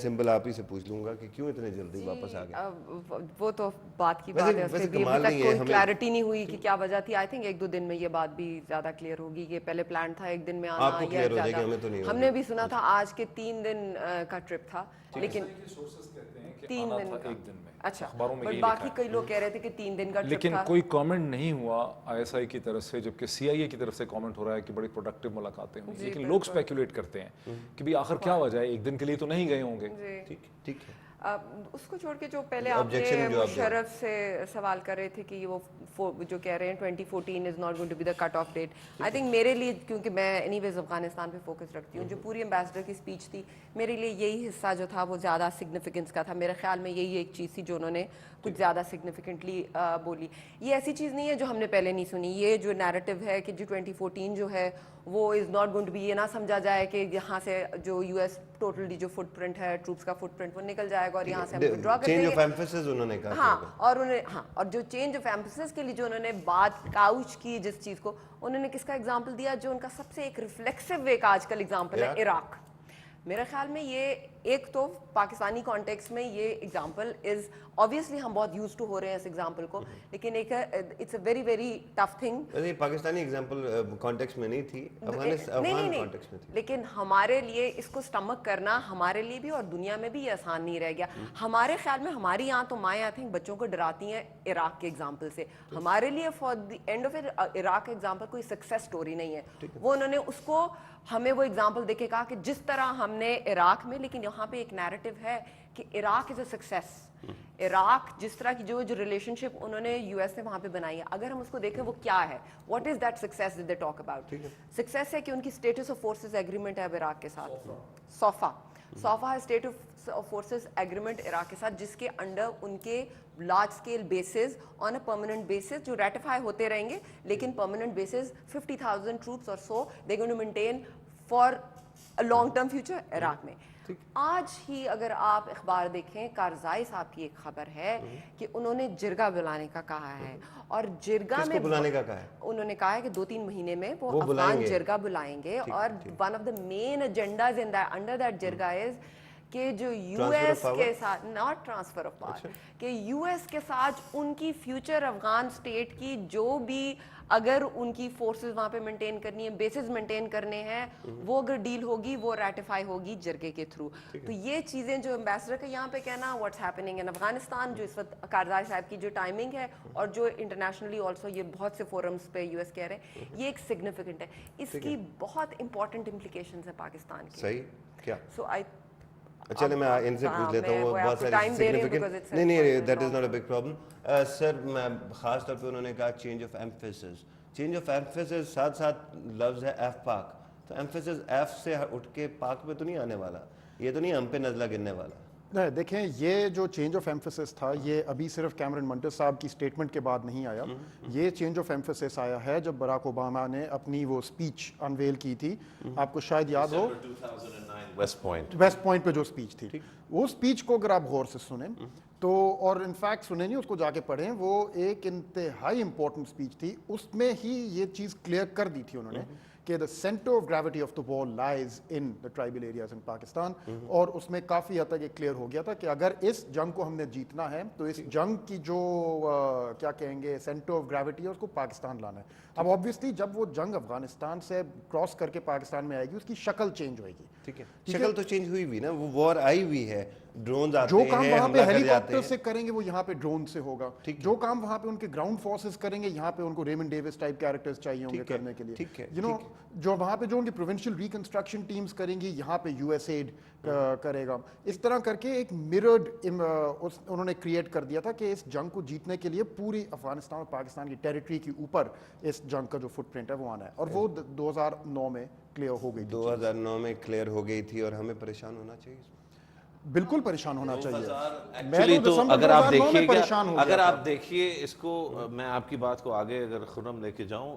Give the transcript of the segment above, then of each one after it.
Simple آپ ہی سے پوچھ لوں گا کہ کیوں اتنے جلدی واپس آ گئے؟ وہ تو بات کی بات ہے، اس بھی ابھی تک کوئی کلیئرٹی نہیں ہوئی کہ کیا وجہ تھی. آئی تھنک 1-2 دن میں یہ بات بھی زیادہ کلیئر ہوگی. یہ پہلے پلان تھا 1 دن میں آنا یا زیادہ. ہم نے بھی سنا تھا آج کے 3 دن کا ٹرپ تھا، لیکن 3 دن کا 1 دن میں. اچھا، بٹ باقی کئی لوگ کہہ رہے تھے کہ 3 دن کا ٹرپ تھا. لیکن کوئی کامنٹ نہیں ہوا ISI کی طرف سے، جبکہ CIA کی طرف سے کامنٹ ہو رہا ہے کہ بڑی پروڈکٹیو ملاقاتیں ہوئی. لیکن لوگ اسپیکولیٹ کرتے ہیں کہ بھی آخر کیا وجہ ہے، 1 دن کے لیے تو نہیں گئے ہوں گے. ٹھیک ہے. اس کو چھوڑ کے جو پہلے آپ نے مشرف سے سوال کر رہے تھے کہ وہ جو کہہ رہے ہیں 2014 is not going to be the cut off date. I think میرے لیے، کیونکہ میں اینی ویز افغانستان پہ فوکس رکھتی ہوں، جو پوری ایمبیسڈر کی اسپیچ تھی میرے لیے یہی حصہ جو تھا وہ زیادہ سگنیفیکنس کا تھا. میرے خیال میں یہی ایک چیز تھی جو انہوں نے کچھ زیادہ سگنیفیکنٹلی بولی. یہ ایسی چیز نہیں ہے جو ہم نے پہلے نہیں سنی. یہ جو نیریٹو ہے کہ جو 2014 جو ہے وہ is not going to be, یہ نہ سمجھا جائے کہ یہاں سے جو US ٹوٹلی جو فٹ پرنٹ ہے ٹروپس کا فٹ پرنٹ وہ نکل جائے گا اور یہاں سے ہم ڈرا کر دیں گے. چینج آف ایمفیسس انہوں نے کہا. ہاں، اور جو چینج آف ایمفیسس کے لیے جو انہوں نے بات کاؤچ کی جس چیز کو، انہوں نے کس کا ایگزامپل دیا جو ان کا سب سے ایک ریفلیکسو ایک آج کل ایگزامپل ہے عراق. میرے خیال میں یہ ایک تو پاکستانی کانٹیکس میں یہ ایگزامپل از آبویسلی ہم بہت یوز ٹو ہو رہے ہیں اس ایگزامپل کو، لیکن ایک it's a very very tough thing. Pakistani example context میں نہیں تھی، افغان کانٹیکس میں تھی. لیکن ہمارے لیے اس کو سٹمک کرنا ہمارے لیے بھی اور دنیا میں بھی یہ آسان نہیں رہ گیا. ہمارے خیال میں ہماری یہاں تو مائیں آئی تھنک بچوں کو ڈراتی ہیں عراق کے ایگزامپل سے. ہمارے لیے for the end of Iraq کا ایگزامپل کوئی سکسیس سٹوری نہیں ہے. وہ انہوں نے اس کو ہمیں وہ ایگزامپل دے کے کہا کہ جس طرح ہم نے عراق میں، لیکن یہاں پہ ایک نیریٹو ہے کہ عراق از اے سکسیس. عراق جس طرح کی جو ریلیشن شپ انہوں نے US نے وہاں پہ بنائی ہے، اگر ہم اس کو دیکھیں وہ کیا ہے، what is that success that they talk about. Success ہے کہ ان کی اسٹیٹس آف فورسز ایگریمنٹ ہے اب عراق کے ساتھ. صوفا ہے status of forces agreement Iraq کے ساتھ، جس کے انڈر ان کے large scale bases on a permanent bases جو ریٹیفائی ہوتے رہیں گے، لیکن پرماننٹ بیسز 50,000 ٹروپس اور so they going to maintain for a long term future Iraq میں. آج ہی اگر آپ اخبار دیکھیں، کارزائی صاحب کی ایک خبر ہے کہ انہوں نے جرگہ بلانے کا کہا ہے، اور جرگہ میں بلانے کا کہا ہے انہوں نے کہا ہے کہ 2-3 مہینے میں وہ افغان جرگہ بلائیں گے. اور one of the main agendas in that under that jirga is کہ جو US کے ساتھ ناٹ ٹرانسفر آف پاور، کہ US کے ساتھ ان کی فیوچر افغان اسٹیٹ کی جو بھی اگر ان کی فورسز وہاں پہ مینٹین کرنی ہے، بیسز مینٹین کرنے ہیں، وہ اگر ڈیل ہوگی وہ ریٹیفائی ہوگی جرگے کے تھرو. تو یہ چیزیں جو ایمبیسڈر کا یہاں پہ کہنا واٹس ہیپننگ ان افغانستان، جو اس وقت کارزائی صاحب کی جو ٹائمنگ ہے اور جو انٹرنیشنلی آلسو یہ بہت سے فورمز پہ US کہہ رہے ہیں، یہ ایک سگنیفیکنٹ ہے. اس کی بہت امپورٹنٹ امپلیکیشنز ہیں پاکستان کی. صحیح کیا؟ سو آئی چلے میں ان سے پوچھ لیتا ہوں. بہت ساری سگنیفیکنٹ نہیں that is not a big problem. Sir میں خاص طور پہ انہوں نے کہا change of emphasis. Change of emphasis ساتھ ساتھ لفظ ہے ایف پاک، تو ایمفیسس ایف سے اٹھ کے پاک پہ تو نہیں آنے والا، یہ تو نہیں ہم پہ نزلہ گرنے والا. دیکھیں یہ جو چینج آف ایمفیسس تھا یہ ابھی صرف کیمرن منٹر صاحب کی سٹیٹمنٹ کے بعد نہیں آیا. یہ چینج آف ایمفیسس آیا ہے جب براک اوباما نے اپنی وہ اسپیچ انویل کی تھی. آپ کو شاید یاد ہو ویسٹ پوائنٹ پہ جو اسپیچ تھی، وہ اسپیچ کو اگر آپ غور سے سنیں تو، اور انفیکٹ سنیں نہیں اس کو جا کے پڑھیں، وہ ایک انتہائی امپورٹنٹ اسپیچ تھی. اس میں ہی یہ چیز کلیئر کر دی تھی انہوں نے کہ the center of gravity of the war lies in the tribal areas in Pakistan. اور اس میں کافی حد تک یہ کلیئر ہو گیا تھا کہ اگر اس جنگ کو ہم نے جیتنا ہے تو اس جنگ کی جو کیا کہیں گے سینٹر آف گریوٹی ہے اس کو پاکستان لانا ہے. اب آبویسلی جب وہ جنگ افغانستان سے کراس کر کے پاکستان میں آئے گی اس کی شکل چینج ہوئے گی. ٹھیک ہے، شکل تو چینج ہوئی بھی نا، وہ وار آئی ہوئی ہے، ڈرونز آتے جو ہیں، کام وہاں پہ ہیلی کاپٹر سے کریں گے وہ یہاں پہ ڈرون سے ہوگا. جو کام وہاں پہ ان کے گراؤنڈ فورسز کریں گے یہاں پہ ان کو ریمنڈ ڈیوس ٹائپ کیریکٹرز چاہیے ہوں گے کرنے کے لیے. یو نو جو وہاں پہ جو ان کی پروونشل ریکنسٹرکشن ٹیمز کریں گی یہاں پہ USAID کرے گا. اس طرح کر کے ایک مررڈ انہوں نے کریٹ کر دیا تھا کہ اس جنگ کو جیتنے کے لیے پوری افغانستان اور پاکستان کی ٹیریٹری کے اوپر اس جنگ کا جو فٹ پرنٹ ہے وہ آنا ہے. اور وہ 2009 میں کلیئر ہو گئی تھی. 2009 میں کلیئر ہو گئی تھی اور ہمیں پریشان ہونا چاہیے. بالکل پریشان ہونا چاہیے. ایکچولی تو اگر آپ دیکھیے اس کو، میں آپ کی بات کو آگے اگر خرم لے کے جاؤں،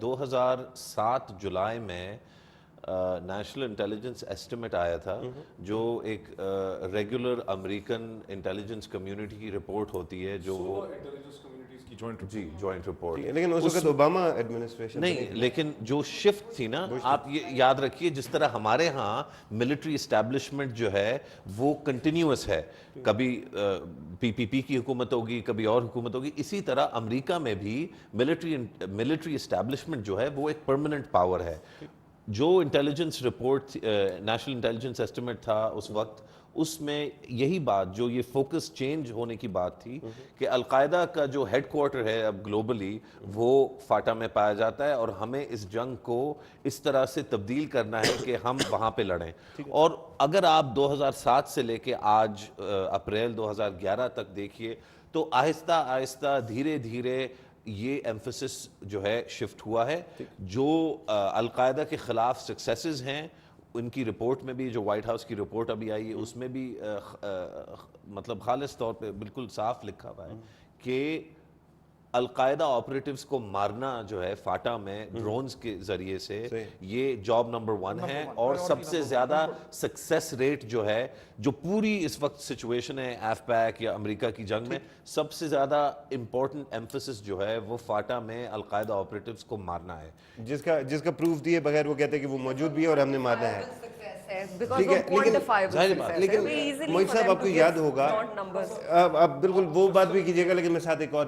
2007 جولائی میں نیشنل انٹیلیجنس ایسٹیمیٹ آیا تھا جو ایک ریگولر امریکن انٹیلیجنس کمیونٹی کی رپورٹ ہوتی ہے جو وہ جی جوائنٹ رپورٹ. لیکن اس وقت اوباما ایڈمنسٹریشن نہیں, لیکن جو شفٹ تھی نا, آپ یہ یاد رکھیے جس طرح ہمارے ہاں ملٹری اسٹیبلشمنٹ جو ہے وہ کنٹینیوس ہے, کبھی پی پی پی کی حکومت ہوگی, کبھی اور حکومت ہوگی, اسی طرح امریکہ میں بھی ملٹری اسٹیبلشمنٹ جو ہے وہ ایک پرماننٹ پاور ہے. جو intelligence report, national intelligence estimate تھا اس وقت, اس میں یہی بات, جو یہ فوکس چینج ہونے کی بات تھی کہ القاعدہ کا جو ہیڈ کوارٹر ہے اب گلوبلی وہ فاٹا میں پایا جاتا ہے, اور ہمیں اس جنگ کو اس طرح سے تبدیل کرنا ہے کہ ہم وہاں پہ لڑیں. اور اگر آپ 2007 سے لے کے آج اپریل 2011 تک دیکھیے تو آہستہ آہستہ دھیرے دھیرے یہ ایمفسس جو ہے شفٹ ہوا ہے. جو القاعدہ کے خلاف سکسیسز ہیں ان کی رپورٹ میں بھی, جو وائٹ ہاؤس کی رپورٹ ابھی آئی ہے اس میں بھی مطلب خالص طور پہ بالکل صاف لکھا ہوا ہے کہ القاعدہ آپریٹیوز کو مارنا جو ہے فاٹا میں ڈرونز کے ذریعے سے, یہ جاب نمبر 1 ہے. اور سب سے زیادہ سکسیس ریٹ جو ہے, جو پوری اس وقت سچویشن ہے ایف پیک یا امریکہ کی جنگ میں, سب سے زیادہ امپورٹنٹ ایمفسس جو ہے وہ فاٹا میں القاعدہ آپریٹیوز کو مارنا ہے. جس کا پروف دیے بغیر وہ کہتے ہیں کہ وہ موجود بھی ہے اور ہم نے مارنا ہے. لیکن موہد صاحب آپ کو یاد ہوگا, آپ بالکل وہ بات بھی کیجیے گا, لیکن میں ساتھ ایک اور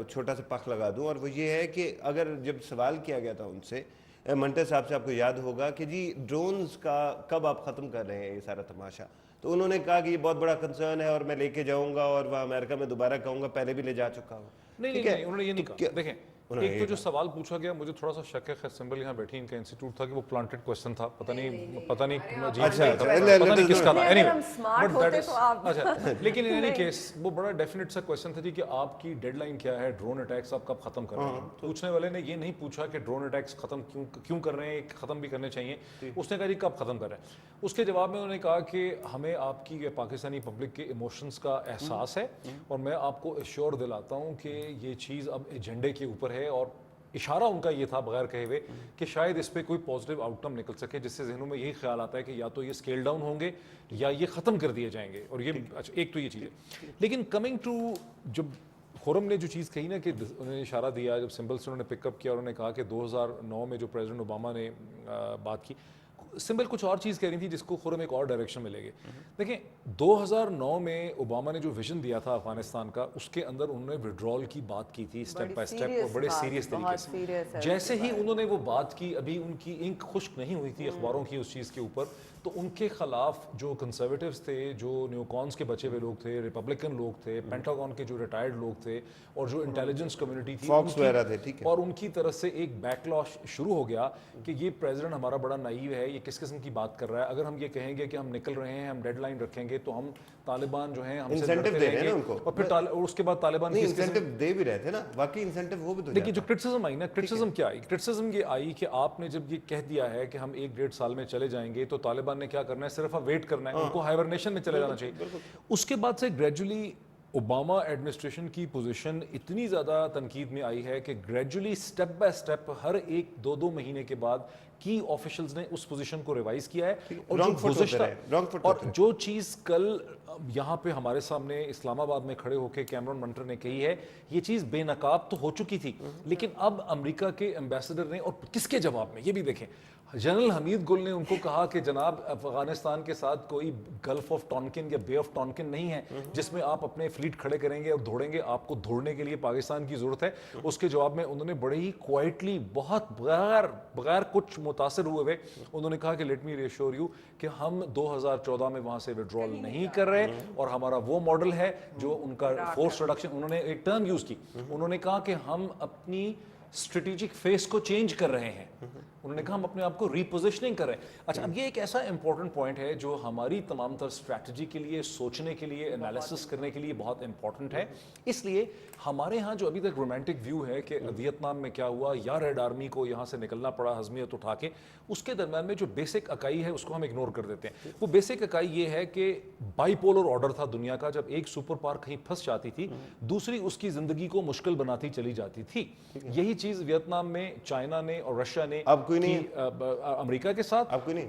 چھوٹا سا پخ لگا دوں, اور وہ یہ ہے کہ اگر جب سوال کیا گیا تھا ان سے, منٹر صاحب سے, آپ کو یاد ہوگا کہ جی ڈرونز کا کب آپ ختم کر رہے ہیں یہ سارا تماشا, تو انہوں نے کہا کہ یہ بہت بڑا کنسرن ہے اور میں لے کے جاؤں گا اور وہاں امریکہ میں دوبارہ کہوں گا, پہلے بھی لے جا چکا ہوں. نہیں, انہوں نے یہ نہیں کہا. دیکھیں, ایک تو جو سوال پوچھا گیا, مجھے تھوڑا سا شک ہے, خیر سمبل یہاں بیٹھی, ان کا انسٹیٹیوٹ تھا, کہ وہ پلانٹڈ کوسچن تھا, پتہ نہیں کس کا تھا. لیکن ان اینی کیس وہ بڑا ڈیفینیٹ سا کوسچن تھا جی کہ آپ کی ڈیڈ لائن کیا ہے, ڈرون اٹیکس آپ کب ختم کر رہے ہیں. پوچھنے والے نے یہ نہیں پوچھا کہ ڈرون اٹیکس ختم کیوں کر رہے ہیں, ختم بھی کرنے چاہیے. اس نے کہا جی کب ختم کر رہے ہیں. اس کے جواب میں انہوں نے کہا کہ ہمیں آپ کی پاکستانی پبلک کے ایموشنز کا احساس ہے, اور میں آپ کو ایشور دلاتا ہوں کہ یہ چیز اب ایجنڈے کے اوپر ہے. اور اشارہ ان کا یہ تھا بغیر کہے ہوئے کہ شاید اس پہ کوئی پازیٹیو آؤٹ کم نکل سکے, جس سے ذہنوں میں یہی خیال آتا ہے کہ یا تو یہ اسکیل ڈاؤن ہوں گے یا یہ ختم کر دیے جائیں گے. اور یہ ایک تو یہ چیز ہے. لیکن کمنگ ٹو, جب خرم نے جو چیز کہی نا کہ انہوں نے اشارہ دیا, جب سمبل سے انہوں نے پک اپ کیا, انہوں نے کہا کہ 2009 میں جو پریزیڈنٹ اوباما نے بات کی, سمبل کچھ اور چیز کہہ رہی تھی جس کو خرم ایک اور ڈائریکشن میں لے گئے. دیکھیں 2009 میں اوباما نے جو ویژن دیا تھا افغانستان کا, اس کے اندر انہوں نے وڈرال کی بات کی تھی اسٹیپ بائی اسٹیپ, اور بڑے سیریس طریقے سے. جیسے ہی انہوں نے وہ بات کی, ابھی ان کی انک خشک نہیں ہوئی تھی اخباروں کی اس چیز کے اوپر, تو ان کے خلاف جو کنسرویٹیوز تھے, جو نیو کانس کے بچے ہوئے لوگ تھے, ریپبلکن لوگ تھے, پینٹاگون کے جو ریٹائرڈ لوگ تھے, اور جو انٹیلیجنس کمیونٹی تھی, اور ان کی طرف سے ایک بیک لاش شروع ہو گیا کہ یہ پریزیڈنٹ ہمارا بڑا نائیو ہے, یہ کس قسم کی بات کر رہا ہے. اگر ہم یہ کہیں گے کہ ہم نکل رہے ہیں, ہم ڈیڈ لائن رکھیں گے, تو ہم طالبان جو ہیں ہم سے لڑتے رہیں گے, اور پھر اس کے بعد طالبان کی انسینٹیو دے بھی رہے تھے نا, واقعی انسینٹیو وہ بھی تو. لیکن جو کرٹیسزم آئی نا, کرٹیسزم کیا آئی, کرٹیسزم یہ آئی کہ آپ نے جب یہ کہہ دیا ہے کہ ہم 1-1.5 سال میں چلے جائیں گے, تو طالبان نے کیا کرنا ہے, صرف ویٹ کرنا ہے, ان کو ہائبرنیشن میں چلے جانا چاہیے. اس کے بعد سے گریجولی اوباما ایڈمنسٹریشن کی پوزیشن اتنی زیادہ تنقید میں آئی ہے کہ گریجولی سٹیپ بائی سٹیپ ہر 1-2 مہینے کے بعد کی آفیشلز نے اس پوزیشن کو ریوائز کیا ہے. اور جو چیز کل یہاں پہ ہمارے سامنے اسلام آباد میں کھڑے ہو کے کیمرون منٹر نے کہی ہے, یہ چیز بے نقاب تو ہو چکی تھی, لیکن اب امریکہ کے ایمبیسڈر نے, اور کس کے جواب میں, یہ بھی دیکھیں, جنرل حمید گل نے ان کو کہا کہ جناب افغانستان کے ساتھ کوئی گلف آف ٹانکن یا بے آف ٹانکن نہیں ہے جس میں آپ اپنے فلیٹ کھڑے کریں گے اور دوڑیں گے, آپ کو دوڑنے کے لیے پاکستان کی ضرورت ہے. اس کے جواب میں انہوں نے بڑے ہی کوائٹلی, بہت بغیر کچھ متاثر ہوئے ہوئے انہوں نے کہا کہ لیٹ می ریشور یو کہ ہم 2014 میں وہاں سے وڈرال نہیں کر رہے, اور ہمارا وہ ماڈل ہے جو ان کا فورس ریڈکشن, انہوں نے ایک ٹرم یوز کی, انہوں نے کہا کہ ہم اپنی اسٹریٹجک فیس کو چینج کر رہے ہیں. انہوں نے کہا ہم اپنے آپ کو ریپوزیشننگ کر رہے ہیں. اچھا, اب یہ ایک ایسا امپورٹنٹ پوائنٹ ہے جو ہماری تمام تر اسٹریٹجی کے لیے, سوچنے کے لیے, انالیسس کرنے کے لیے بہت امپورٹنٹ ہے. اس لیے ہمارے ہاں جو ابھی تک رومانٹک ویو ہے کہ ویتنام میں کیا ہوا, یا ریڈ آرمی کو یہاں سے نکلنا پڑا ہضمیت اٹھا کے, اس کے درمیان میں جو بیسک اکائی ہے اس کو ہم اگنور کر دیتے ہیں. وہ بیسک اکائی یہ ہے کہ بائی پولر آرڈر تھا دنیا کا, جب ایک سپر پاور کہیں پھنس جاتی تھی, دوسری اس کی زندگی کو مشکل بناتی چلی جاتی تھی. یہی چیز ویتنام میں چائنا نے اور رشیا نے, امریکہ کے ساتھ, آپ کو نہیں,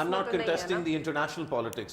I'm not contesting the international politics.